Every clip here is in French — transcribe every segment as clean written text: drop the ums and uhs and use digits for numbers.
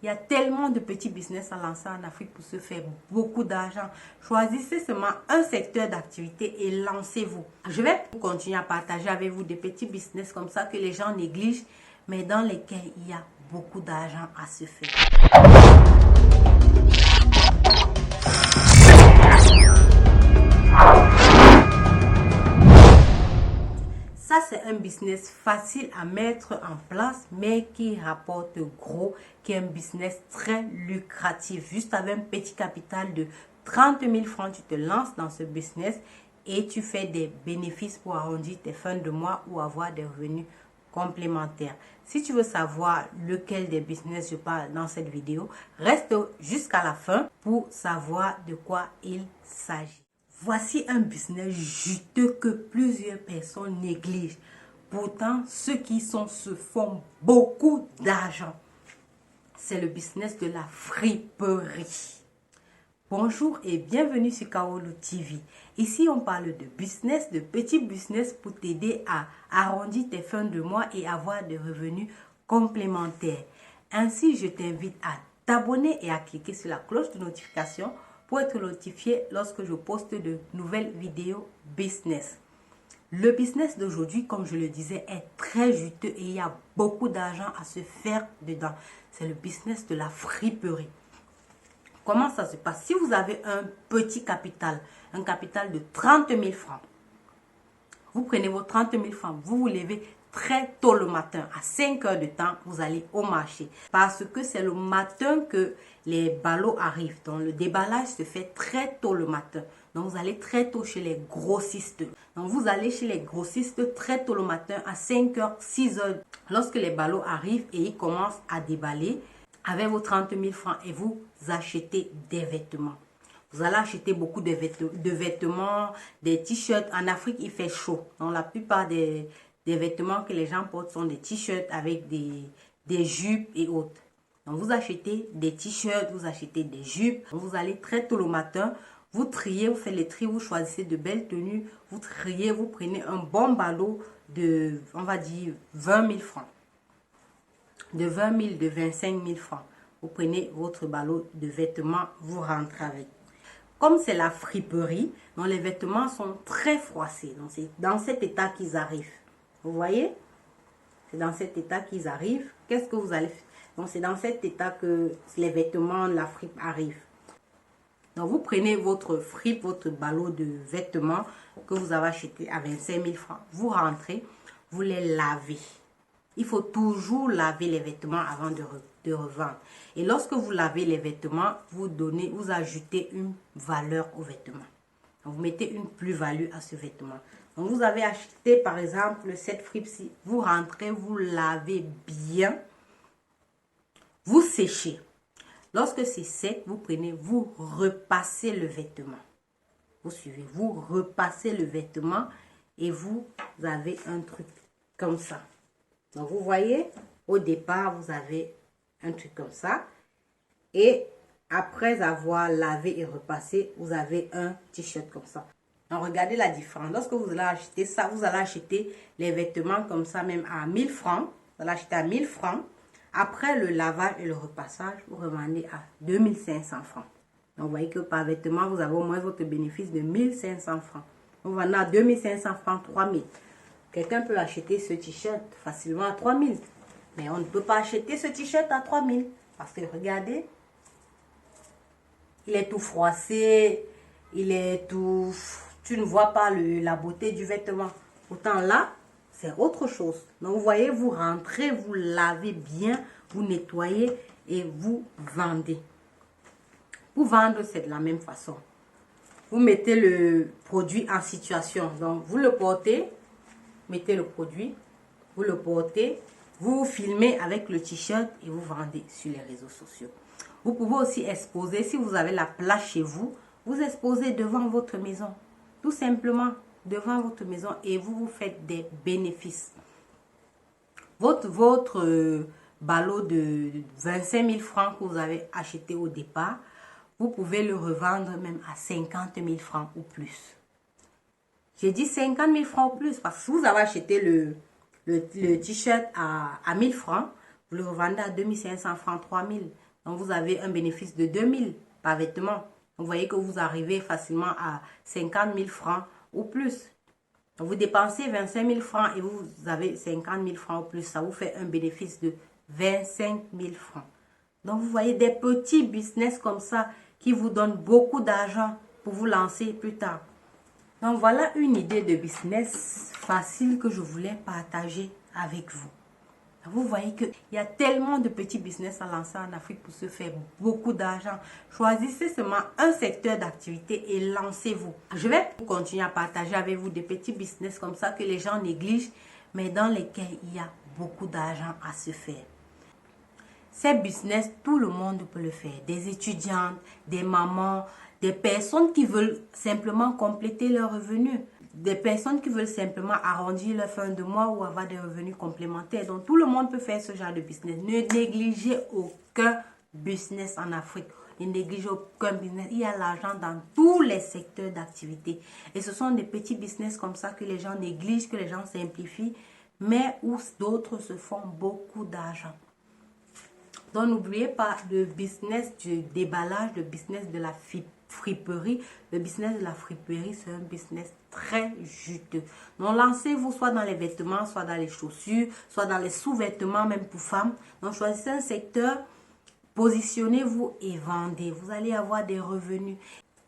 Il y a tellement de petits business à lancer en Afrique pour se faire beaucoup d'argent. Choisissez seulement un secteur d'activité et lancez-vous. Je vais continuer à partager avec vous des petits business comme ça que les gens négligent, mais dans lesquels il y a beaucoup d'argent à se faire. Ça, c'est un business facile à mettre en place, mais qui rapporte gros, qui est un business très lucratif. Juste avec un petit capital de 30 000 francs, tu te lances dans ce business et tu fais des bénéfices pour arrondir tes fins de mois ou avoir des revenus complémentaires. Si tu veux savoir lequel des business je parle dans cette vidéo, reste jusqu'à la fin pour savoir de quoi il s'agit. Voici un business juteux que plusieurs personnes négligent. Pourtant, ceux qui se font beaucoup d'argent. C'est le business de la friperie. Bonjour et bienvenue sur Kaolu TV. Ici, on parle de business, de petits business pour t'aider à arrondir tes fins de mois et avoir des revenus complémentaires. Ainsi, je t'invite à t'abonner et à cliquer sur la cloche de notification pour être notifié lorsque je poste de nouvelles vidéos business. Le business d'aujourd'hui, comme je le disais, est très juteux et il y a beaucoup d'argent à se faire dedans. C'est le business de la friperie. Comment ça se passe? Si vous avez un petit capital, un capital de 30 000 francs, vous prenez vos 30 000 francs, vous vous levez très tôt le matin, à 5 heures de temps, vous allez au marché. Parce que c'est le matin que les ballots arrivent. Donc, le déballage se fait très tôt le matin. Donc, vous allez très tôt chez les grossistes. Donc, vous allez chez les grossistes très tôt le matin, à 5 heures, 6 heures. Lorsque les ballots arrivent et ils commencent à déballer, avec vos 30 000 francs et vous achetez des vêtements. Vous allez acheter beaucoup de vêtements, des t-shirts. En Afrique, il fait chaud. Donc, la plupart des vêtements que les gens portent sont des t-shirts avec des jupes et autres. Donc, vous achetez des t-shirts, vous achetez des jupes. Donc, vous allez très tôt le matin, vous triez, vous faites les tri, vous choisissez de belles tenues. Vous triez, vous prenez un bon ballot de, on va dire, 20 000 francs. De 20 000, de 25 000 francs. Vous prenez votre ballot de vêtements, vous rentrez avec. Comme c'est la friperie, donc les vêtements sont très froissés. Donc c'est dans cet état qu'ils arrivent. Vous voyez? C'est dans cet état qu'ils arrivent. Qu'est-ce que vous allez faire? Donc c'est dans cet état que les vêtements, la fripe arrivent. Donc vous prenez votre fripe, votre ballot de vêtements que vous avez acheté à 25 000 francs. Vous rentrez, vous les lavez. Il faut toujours laver les vêtements avant de revendre. Et lorsque vous lavez les vêtements, vous ajoutez une valeur au vêtement. Donc, vous mettez une plus-value à ce vêtement. Donc, vous avez acheté, par exemple, cette fripe-ci. Vous rentrez, vous lavez bien. Vous séchez. Lorsque c'est sec, vous prenez, vous repassez le vêtement. Vous suivez, vous repassez le vêtement et vous avez un truc comme ça. Donc, vous voyez, au départ, vous avez un truc comme ça. Et après avoir lavé et repassé, vous avez un t-shirt comme ça. Donc, regardez la différence. Lorsque vous allez acheter ça, vous allez acheter les vêtements comme ça, même à 1000 francs. Vous allez acheter à 1000 francs. Après le lavage et le repassage, vous revendez à 2500 francs. Donc, vous voyez que par vêtement, vous avez au moins votre bénéfice de 1500 francs. Vous vendez à 2500 francs, 3000. Quelqu'un peut acheter ce t-shirt facilement à 3 000. Mais on ne peut pas acheter ce t-shirt à 3 000. Parce que regardez, il est tout froissé, il est tout... Tu ne vois pas la beauté du vêtement. Pourtant là, c'est autre chose. Donc vous voyez, vous rentrez, vous lavez bien, vous nettoyez et vous vendez. Pour vendre, c'est de la même façon. Vous mettez le produit en situation. Donc vous le portez. Mettez le produit, vous le portez, vous filmez avec le t-shirt et vous vendez sur les réseaux sociaux. Vous pouvez aussi exposer, si vous avez la place chez vous, vous exposez devant votre maison. Tout simplement devant votre maison et vous faites des bénéfices. Votre ballot de 25 000 francs que vous avez acheté au départ, vous pouvez le revendre même à 50 000 francs ou plus. J'ai dit 50 000 francs ou plus parce que si vous avez acheté le t-shirt à 1000 francs, vous le revendez à 2500 francs, 3000. Donc, vous avez un bénéfice de 2000 par vêtement. Vous voyez que vous arrivez facilement à 50 000 francs ou plus. Donc, vous dépensez 25 000 francs et vous avez 50 000 francs ou plus. Ça vous fait un bénéfice de 25 000 francs. Donc, vous voyez des petits business comme ça qui vous donnent beaucoup d'argent pour vous lancer plus tard. Donc, voilà une idée de business facile que je voulais partager avec vous. Vous voyez qu'il y a tellement de petits business à lancer en Afrique pour se faire beaucoup d'argent. Choisissez seulement un secteur d'activité et lancez-vous. Je vais continuer à partager avec vous des petits business comme ça que les gens négligent, mais dans lesquels il y a beaucoup d'argent à se faire. Ces business, tout le monde peut le faire. Des étudiantes, des mamans, des personnes qui veulent simplement compléter leurs revenus. Des personnes qui veulent simplement arrondir leur fin de mois ou avoir des revenus complémentaires. Donc, tout le monde peut faire ce genre de business. Ne négligez aucun business en Afrique. Ne négligez aucun business. Il y a l'argent dans tous les secteurs d'activité. Et ce sont des petits business comme ça que les gens négligent, que les gens simplifient, mais où d'autres se font beaucoup d'argent. Donc, n'oubliez pas le business du déballage, le business de la friperie. Le business de la friperie, c'est un business très juteux. Donc, lancez-vous soit dans les vêtements, soit dans les chaussures, soit dans les sous-vêtements, même pour femmes. Donc, choisissez un secteur, positionnez-vous et vendez. Vous allez avoir des revenus.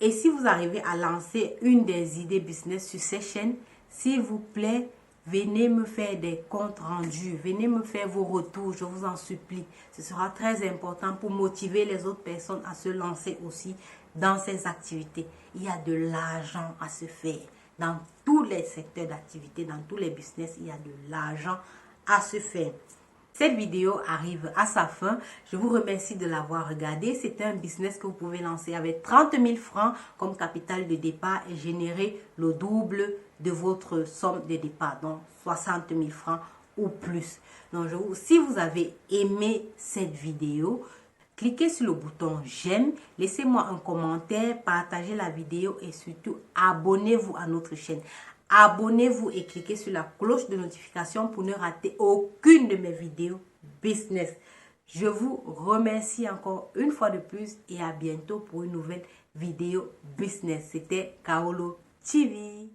Et si vous arrivez à lancer une des idées business sur ces chaînes, s'il vous plaît, venez me faire des comptes rendus, venez me faire vos retours, je vous en supplie. Ce sera très important pour motiver les autres personnes à se lancer aussi dans ces activités. Il y a de l'argent à se faire. Dans tous les secteurs d'activité, dans tous les business, il y a de l'argent à se faire. Cette vidéo arrive à sa fin. Je vous remercie de l'avoir regardé. C'est un business que vous pouvez lancer avec 30 000 francs comme capital de départ et générer le double de votre somme de départ, donc 60 000 francs ou plus. Donc, si vous avez aimé cette vidéo, cliquez sur le bouton j'aime, laissez-moi un commentaire, partagez la vidéo et surtout abonnez-vous à notre chaîne. Abonnez-vous et cliquez sur la cloche de notification pour ne rater aucune de mes vidéos business. Je vous remercie encore une fois de plus et à bientôt pour une nouvelle vidéo business. C'était Kaolo TV.